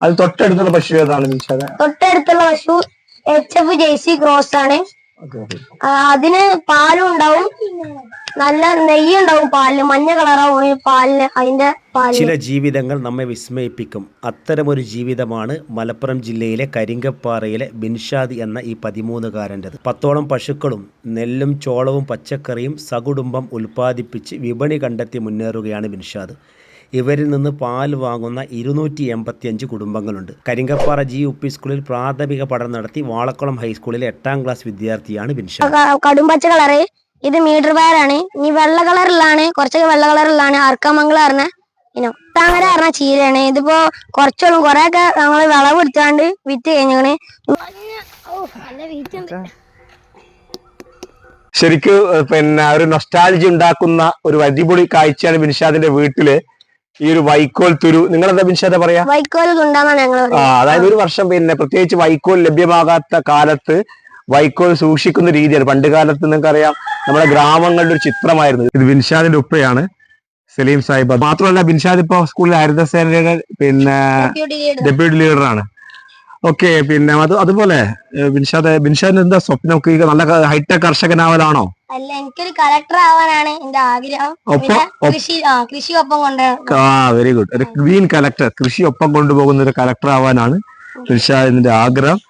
അത് തൊട്ടടുത്തുള്ള പശു ഏതാണ് നിഷാദ? തൊട്ടടുത്തുള്ള പശു HF ജേഴ്സി ക്രോസ് ആണ്. അതിന് പാലും ഉണ്ടാവും, നല്ല നെയ്യ് ഉണ്ടാവും പാലിന്, മഞ്ഞ കളറാവും പാലിന് അതിന്റെ പാല്. ചില ജീവിതങ്ങൾ നമ്മെ വിസ്മയിപ്പിക്കും. അത്തരമൊരു ജീവിതമാണ് മലപ്പുറം ജില്ലയിലെ കരിങ്കപ്പാറയിലെ ബിൻഷാദ് എന്ന ഈ 13-കാരൻ്റെത്. 10ഓളം പശുക്കളും നെല്ലും ചോളവും പച്ചക്കറിയും സകുടുംബം ഉൽപ്പാദിപ്പിച്ച് വിപണി കണ്ടെത്തി മുന്നേറുകയാണ് ബിൻഷാദ്. ഇവരിൽ നിന്ന് പാൽ വാങ്ങുന്ന 285 കുടുംബങ്ങളുണ്ട്. കരിങ്കപ്പാറ GUP സ്കൂളിൽ പ്രാഥമിക പഠനം നടത്തി വാളക്കുളം ഹൈസ്കൂളിലെ 8ാം ക്ലാസ് വിദ്യാർത്ഥിയാണ് ബിൻഷാദ്. കടുംപച്ച കളറ്, ഇത് മീറ്റർ പയറാണ്. ഇനി വെള്ള കളറിലാണ്, കുറച്ചൊക്കെ വെള്ള കളറിലാണ് അർക്കമംഗളം പറഞ്ഞ ഇനോ. താങ്ങര പറഞ്ഞ ചീരയാണ്. ഇതിപ്പോ കുറച്ചോളും, കൊറേയൊക്കെ ഞങ്ങള് വിളവെടുത്താണ്ട് വിറ്റ് കഴിഞ്ഞാണ്. ശരിക്കും പിന്നെ ഒരു നൊസ്റ്റാൾജി ഉണ്ടാക്കുന്ന ഒരു അടിപൊളി കാഴ്ചയാണ് ബിൻഷാദിന്റെ വീട്ടില് ഈ ഒരു വൈക്കോൽ തുരു. നിങ്ങളെന്താ ബിൻഷാദ പറയാ? വൈക്കോൽ തുണ്ടാന്നാണ് ഞങ്ങൾ. അതായത് ഒരു വർഷം പിന്നെ പ്രത്യേകിച്ച് വൈക്കോൽ ലഭ്യമാകാത്ത കാലത്ത് വൈക്കോൽ സൂക്ഷിക്കുന്ന രീതിയാണ്. പണ്ട് കാലത്ത് നിങ്ങൾക്കറിയാം നമ്മുടെ ഗ്രാമങ്ങളുടെ ഒരു ചിത്രമായിരുന്നു ഇത്. ബിൻഷാദിന്റെ ഉപ്പയാണ് സലീം സാഹിബ്. മാത്രമല്ല ബിൻഷാദ് ഇപ്പൊ സ്കൂളിൽ ഹരിതസേനയുടെ പിന്നെ ഡെപ്യൂട്ടി ലീഡറാണ്. ഓക്കെ, പിന്നെ അതുപോലെ ബിൻഷാദിന് എന്താ സ്വപ്നം? നല്ല ഹൈടെക് കർഷകനാവലാണോ? അല്ല, എനിക്കൊരു കളക്ടർ ആവാനാണ് എന്റെ ആഗ്രഹം. കൃഷി ഒപ്പം കൊണ്ട് വെരി ഗുഡ്. ഒരു ഗ്രീൻ കലക്ടർ, കൃഷി ഒപ്പം കൊണ്ടുപോകുന്ന ഒരു കലക്ടർ ആവാനാണ് ബിൻഷാദിന്റെ ആഗ്രഹം.